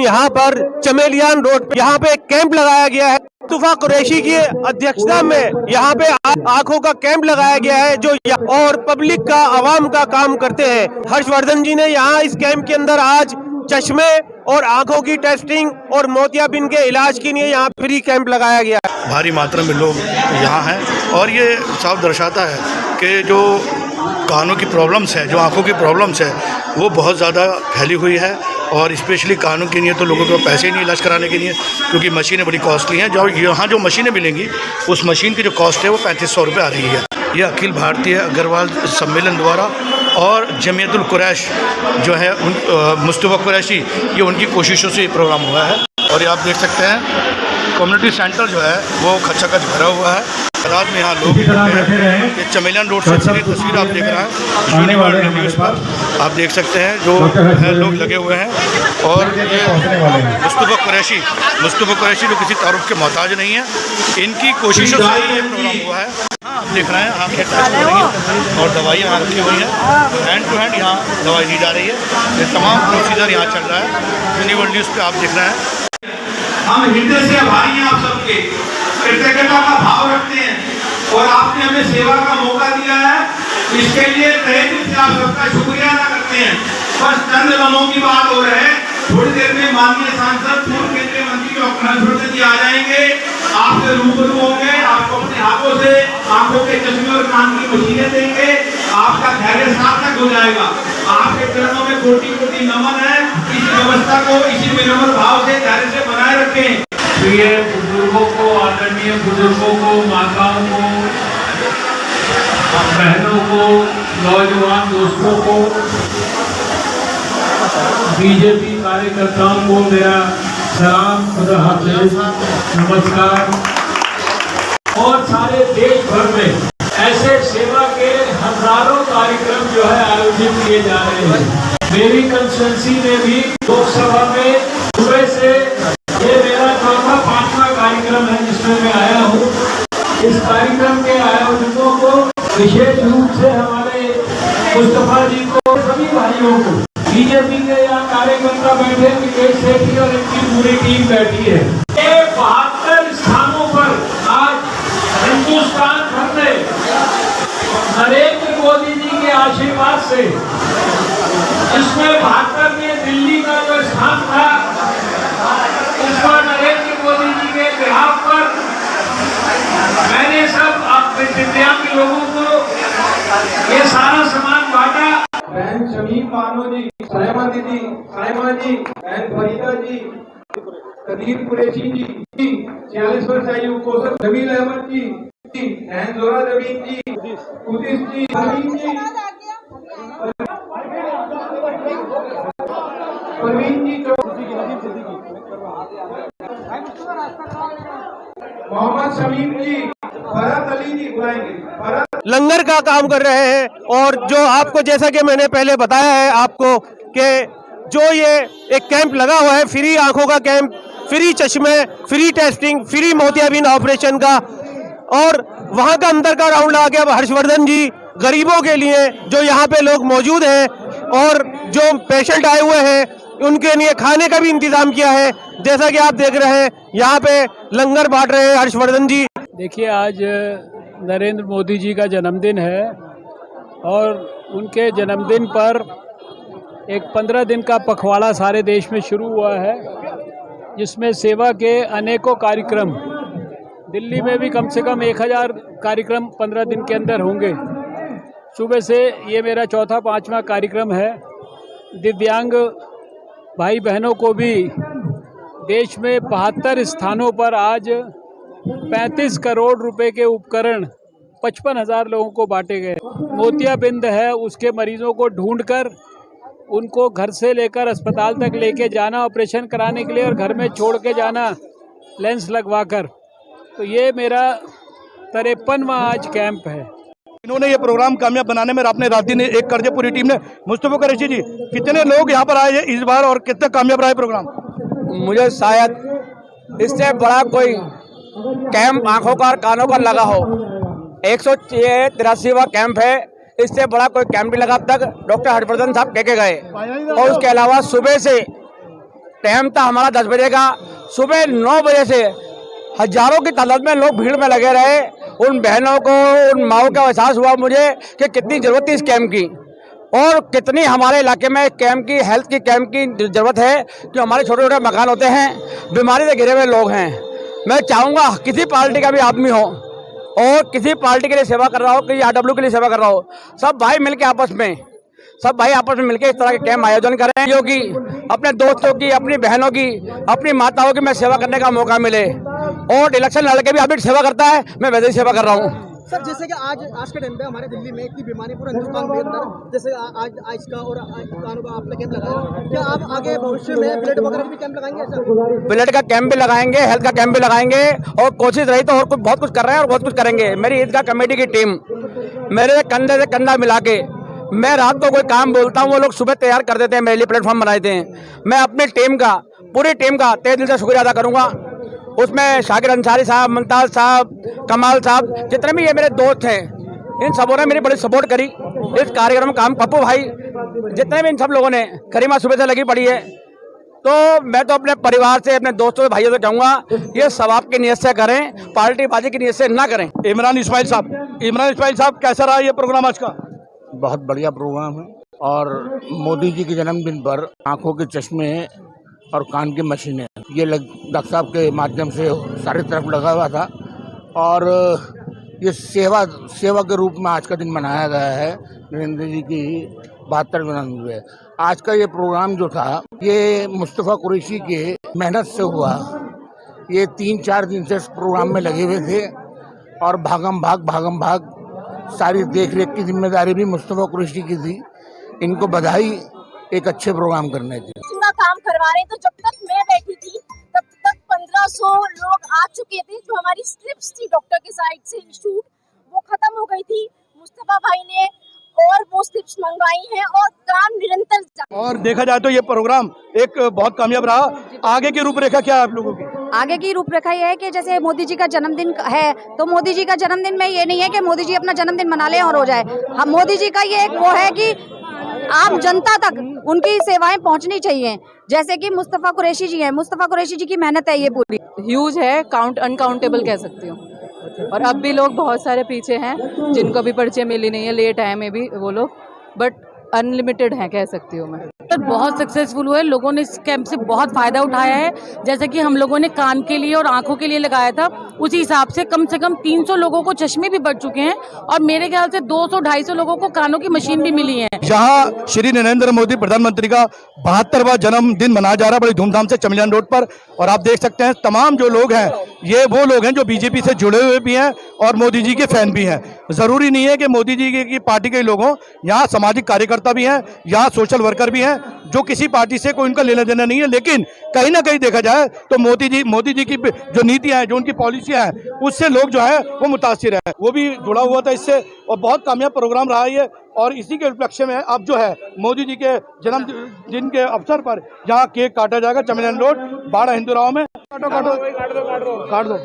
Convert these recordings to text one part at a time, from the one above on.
यहाँ पर चमेलियान रोड पे यहाँ पे एक कैंप लगाया गया है। मुस्तफा कुरैशी की अध्यक्षता में यहाँ पे आंखों का कैंप लगाया गया है जो और पब्लिक का आवाम का काम करते हैं। हर्षवर्धन जी ने यहाँ इस कैंप के अंदर आज चश्मे और आंखों की टेस्टिंग और मोतियाबिंद के इलाज के लिए यहाँ फ्री कैंप लगाया गया है। भारी मात्रा में लोग यहाँ हैं और ये साफ दर्शाता है कि जो कानों की प्रॉब्लम्स है, जो आंखों की प्रॉब्लम्स है, वो बहुत ज़्यादा फैली हुई है। और स्पेशली कानों के लिए तो लोगों को पैसे ही नहीं इलाज कराने के लिए, क्योंकि मशीनें बड़ी कॉस्टली हैं। जो यहाँ जो मशीनें मिलेंगी उस मशीन की जो कॉस्ट है वो 3500 रुपये आ रही है। यह अखिल भारतीय अग्रवाल सम्मेलन द्वारा और जमीयतुल कुरैश जो है मुस्तफा कुरैशी, ये उनकी कोशिशों से ये प्रोग्राम हुआ है। और ये आप देख सकते हैं कम्युनिटी सेंटर जो है वो खचाखच भरा हुआ है। तादाद में यहाँ लोग हैं। ये चमेलियान रोड से तस्वीर आप देख रहे हैं यूनिवर्सल न्यूज़ पर, आप देख सकते हैं जो है लोग लगे हुए हैं। और ये मुस्तफा कुरैशी जो किसी तारुफ के मोहताज नहीं है, इनकी कोशिशों से ये प्रोग्राम हुआ है। आप देख रहे हैं आँखें टेस्ट हो रही हैं और दवाइयाँ यहाँ रखी हुई हैं। हैंड टू हैंड यहाँ दवाई दी जा रही है। ये तमाम प्रोसीजर यहाँ चल रहा है। यूनिवर्सल न्यूज़ पे आप देख रहे हैं। हम हृदय से आभारी हैं आप सबके, कृतज्ञता का भाव रखते हैं और आपने हमें सेवा का मौका दिया है, इसके लिए तहे दिल से आप सबका शुक्रिया अदा करते हैं। बस चंद लम्हों की बात हो रही है, थोड़ी देर में माननीय सांसद पूर्व केंद्रीय मंत्री डॉक्टर हर्षवर्धन जी आ जाएंगे, आपसे रूबरू होंगे, आपको अपने हाथों से आंखों के चश्मे और कान की मशीनें देंगे, आपका धैर्य सार्थक हो जाएगा। आपके चरणों में कोटि-कोटि नमन है। इस व्यवस्था को इसी विनम्र भाव से धैर्य से बनाए रखें। प्रिय बुजुर्गों को, आदरणीय बुजुर्गों को, माताओं को, बहनों को, नौजवान दोस्तों को, बीजेपी कार्यकर्ताओं को मेरा सलाम, खुदा हाफिज़, नमस्कार। और सारे देश भर में ऐसे सेवा के हजारों कार्यक्रम जो है आयोजित किए जा रहे हैं। मेरी कंस्टिट्यूंसी में भी लोकसभा में सुबह से ये मेरा चौथा 5वां कार्यक्रम है जिसमें मैं आया हूँ। इस कार्यक्रम के आयोजकों को विशेष रूप से हमारे मुस्तफा जी को, सभी भाइयों को, बीजेपी के यहाँ कार्यकर्ता बैठे, विकेश सेठी और इनकी पूरी टीम बैठी है। 72 स्थानों पर आज हिंदुस्तान भर में नरेंद्र मोदी जी के आशीर्वाद से, इसमें 72 में दिल्ली का जो स्थान था उस पर नरेंद्र मोदी जी के बिहाफ पर मैंने सब दिव्यांग लोगों को ये सारा सामान बांटा। बहन शमीम बानो जी, साहिबा दीदी, साहिबा जी, बहन फरीदा जी, कदीर कुरैशी जी, 46 वर्ष आयु कौसर जमील अहमद जी, बहन जोरा जमीन जी, कुदिस जी, सलीम जी, परवीन जी, मोहम्मद शमीम जी, भरत अली जी बुलाएंगे। लंगर का काम कर रहे हैं। और जो आपको, जैसा कि मैंने पहले बताया है आपको, कि जो ये एक कैंप लगा हुआ है, फ्री आंखों का कैंप, फ्री चश्मे, फ्री टेस्टिंग, फ्री मोतियाबिंद ऑपरेशन का, और वहां का अंदर का राउंड लगा के अब हर्षवर्धन जी गरीबों के लिए, जो यहाँ पे लोग मौजूद हैं और जो पेशेंट आए हुए हैं, उनके लिए खाने का भी इंतजाम किया है। जैसा कि आप देख रहे हैं यहाँ पे लंगर बांट रहे हैं हर्षवर्धन जी। देखिए, आज नरेंद्र मोदी जी का जन्मदिन है और उनके जन्मदिन पर एक 15 दिन का पखवाड़ा सारे देश में शुरू हुआ है, जिसमें सेवा के अनेकों कार्यक्रम, दिल्ली में भी कम से कम 1000 कार्यक्रम 15 दिन के अंदर होंगे। सुबह से ये मेरा चौथा 5वां कार्यक्रम है। दिव्यांग भाई बहनों को भी देश में 72 स्थानों पर आज 35 करोड़ रुपए के उपकरण 55,000 लोगों को बांटे गए। मोतियाबिंद है, उसके मरीजों को ढूंढकर उनको घर से लेकर अस्पताल तक लेके जाना ऑपरेशन कराने के लिए, और घर में छोड़ के जाना लेंस लगवाकर। तो ये मेरा 53वां आज कैंप है। इन्होंने ये प्रोग्राम कामयाब बनाने में अपने रात दिन एक कर दिया पूरी टीम ने। मुस्तफा कुरैशी जी, कितने लोग यहाँ पर आए हैं इस बार और कितना कामयाब रहा है प्रोग्राम? मुझे शायद इससे बड़ा कोई कैंप आंखों का और कानों का लगा हो। 183वां कैंप है, इससे बड़ा कोई कैंप नहीं लगा अब तक। डॉक्टर हर्षवर्धन साहब कह के गए। और उसके अलावा सुबह से टाइम था हमारा 10 बजे का। सुबह 9 बजे से हजारों की तादाद में लोग भीड़ में लगे रहे। उन बहनों को, उन माओं का एहसास हुआ मुझे कि कितनी ज़रूरत थी इस कैंप की और कितनी हमारे इलाके में कैंप की, हेल्थ की कैंप की ज़रूरत है कि हमारे छोटे छोटे मकान होते हैं, बीमारी से घिरे हुए लोग हैं। मैं चाहूँगा किसी पार्टी का भी आदमी हो और किसी पार्टी के लिए सेवा कर रहा हो, किसी आरडब्ल्यू के लिए सेवा कर रहा हो, सब भाई मिलके आपस में मिलके इस तरह के कैंप आयोजन करें जो कि अपने दोस्तों की, अपनी बहनों की, अपनी माताओं की मैं सेवा करने का मौका मिले। और इलेक्शन लड़के भी अभी सेवा करता है, मैं वैसे ही सेवा कर रहा हूँ। सर, जैसे कि आज के टाइम पे हमारे दिल्ली में इतनी बीमारी पूरा हिंदुस्तान के अंदर, जैसे आज इसका और कानों का आपने कैंप लगाया, क्या आप आगे भविष्य में ब्लड वगैरह भी कैंप लगाएंगे? सर, ब्लड का कैंप भी लगाएंगे, हेल्थ का कैंप भी लगाएंगे और कोशिश रही तो और कुछ बहुत कुछ कर रहे हैं और बहुत कुछ करेंगे। मेरी ईदगाह कमेटी की टीम मेरे कंधे से कंधा मिला के, मैं रात को कोई काम बोलता हूँ, वो लोग सुबह तैयार कर देते हैं, मेरे लिए प्लेटफॉर्म बना देते हैं। मैं अपनी टीम का, पूरी टीम का तहे दिल से शुक्रिया अदा करूँगा। उसमें शाकिर अंसारी साहब, मुमताज़ साहब, कमाल साहब, जितने भी ये मेरे दोस्त हैं, इन सबों ने मेरी बड़ी सपोर्ट करी इस कार्यक्रम में। काम पप्पू भाई, जितने भी इन सब लोगों ने, करीमा सुबह से लगी पड़ी है। तो मैं तो अपने परिवार से, अपने दोस्तों भाइयों से कहूँगा, ये सवाब की नीयत से करें, पार्टीबाजी की नीयत से ना करें। इमरान इस्माइल साहब, कैसा रहा ये प्रोग्राम आज का? बहुत बढ़िया प्रोग्राम है और मोदी जी के जन्मदिन पर आंखों के चश्मे और कान की मशीनें, ये डॉक्टर साहब के माध्यम से सारी तरफ लगा हुआ था और ये सेवा के रूप में आज का दिन मनाया गया है। नरेंद्र जी की 72वें जन्मदिन है। आज का ये प्रोग्राम जो था, ये मुस्तफ़ा कुरैशी के मेहनत से हुआ। ये 3-4 दिन से इस प्रोग्राम में लगे हुए थे और भागम भाग सारी देख रेख की जिम्मेदारी भी मुस्तफ़ा कुरैशी की थी। इनको बधाई एक अच्छे प्रोग्राम करने की। का काम करवा रहे हैं। तो जब तक मैं बैठी थी तब तक 1500 लोग आ चुके थे। जो हमारी स्लिप्स थी डॉक्टर के साइड से इशूड, वो खत्म हो गई थी। मुस्तफा भाई ने और वो स्लिप्स मंगवाई हैं और काम निरंतर। और देखा जाए तो ये प्रोग्राम एक बहुत कामयाब रहा। आगे की रूपरेखा क्या है आप लोगों की? आगे की रूपरेखा ये है कि जैसे मोदी जी का जन्मदिन है, तो मोदी जी का जन्मदिन में ये नहीं है कि मोदी जी अपना जन्मदिन मना लें और हो जाए। हम मोदी जी का ये एक वो है कि आम जनता तक उनकी सेवाएं पहुंचनी चाहिए। जैसे कि मुस्तफ़ा कुरैशी जी हैं, मुस्तफ़ा कुरैशी जी की मेहनत है ये पूरी। ह्यूज है, अनकाउंटेबल कह सकती हूँ। और अब भी लोग बहुत सारे पीछे हैं जिनको भी पर्चे मिली नहीं है, लेट आए में भी वो लोग, बट अनलिमिटेड है कह सकती हूँ मैं। बहुत सक्सेसफुल हुए, लोगों ने इस कैंप से बहुत फ़ायदा उठाया है। जैसे कि हम लोगों ने कान के लिए और आंखों के लिए लगाया था, उसी हिसाब से कम 300 लोगों को चश्मे भी बढ़ चुके हैं और मेरे ख्याल से 200-250 लोगों को कानों की मशीन भी मिली है। जहां श्री नरेंद्र मोदी प्रधानमंत्री का 72वां जन्मदिन मनाया जा रहा है बड़ी धूमधाम से चमलियान रोड पर। और आप देख सकते हैं तमाम जो लोग हैं, ये वो लोग हैं जो बीजेपी से जुड़े हुए भी हैं और मोदी जी के फैन भी हैं। जरूरी नहीं है कि मोदी जी की पार्टी के लोग हों, यहाँ सामाजिक कार्यकर्ता भी हैं, यहाँ सोशल वर्कर भी हैं, जो किसी पार्टी से कोई उनका लेना देना नहीं है। लेकिन कहीं ना कहीं देखा जाए तो मोदी जी की जो नीतियां हैं, जो उनकी पॉलिसियां हैं, उससे लोग जो है वो मुतासिर है। वो भी जुड़ा हुआ था इससे और बहुत कामयाब प्रोग्राम रहा ये। और इसी के उपलक्ष्य में अब जो है मोदी जी के जन्मदिन के अवसर पर यहाँ केक काटा जाएगा चमलियान रोड, बाड़ा हिंदुराव में। काट दो।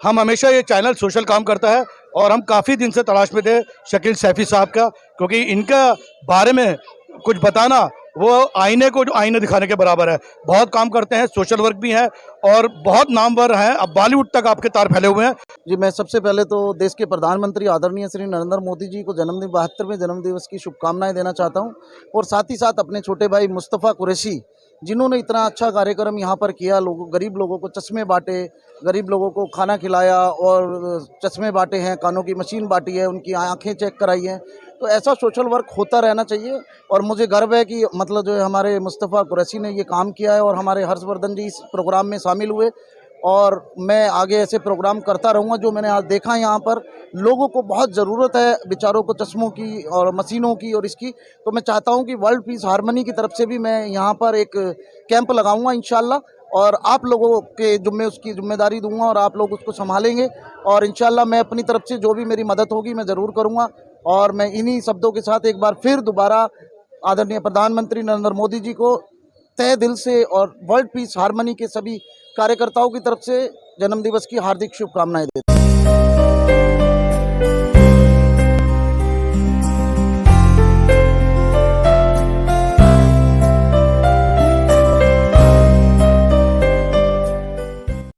हम हमेशा ये चैनल सोशल काम करता है और हम काफ़ी दिन से तलाश में थे शकील सैफी साहब का, क्योंकि इनका बारे में कुछ बताना वो आईने को जो आईने दिखाने के बराबर है। बहुत काम करते हैं, सोशल वर्क भी है और बहुत नामवर हैं। अब बॉलीवुड तक आपके तार फैले हुए हैं। जी, मैं सबसे पहले तो देश के प्रधानमंत्री आदरणीय श्री नरेंद्र मोदी जी को 72वें जन्मदिवस की शुभकामनाएं देना चाहता हूं और साथ ही साथ अपने छोटे भाई मुस्तफ़ा कुरैशी, जिन्होंने इतना अच्छा कार्यक्रम यहाँ पर किया, गरीब लोगों को चश्मे बांटे, गरीब लोगों को खाना खिलाया और चश्मे बांटे हैं, कानों की मशीन बांटी है, उनकी आंखें चेक कराई हैं। तो ऐसा सोशल वर्क होता रहना चाहिए और मुझे गर्व है कि मतलब जो है हमारे मुस्तफ़ा कुरैशी ने ये काम किया है और हमारे हर्षवर्धन जी इस प्रोग्राम में शामिल हुए और मैं आगे ऐसे प्रोग्राम करता रहूँगा। जो मैंने आज देखा यहाँ पर लोगों को बहुत ज़रूरत है, बेचारों को चश्मों की और मशीनों की और इसकी, तो मैं चाहता हूँ कि वर्ल्ड पीस हारमोनी की तरफ से भी मैं यहाँ पर एक कैंप लगाऊंगा इंशाल्लाह और आप लोगों के उसकी जिम्मेदारी दूंगा और आप लोग उसको संभालेंगे और इंशाल्लाह मैं अपनी तरफ से जो भी मेरी मदद होगी मैं ज़रूर करूँगा। और मैं इन्हीं शब्दों के साथ एक बार फिर दोबारा आदरणीय प्रधानमंत्री नरेंद्र मोदी जी को तहे दिल से और वर्ल्ड पीस हारमोनी के सभी कार्यकर्ताओं की तरफ से जन्मदिवस की हार्दिक शुभकामनाएं देता हूं।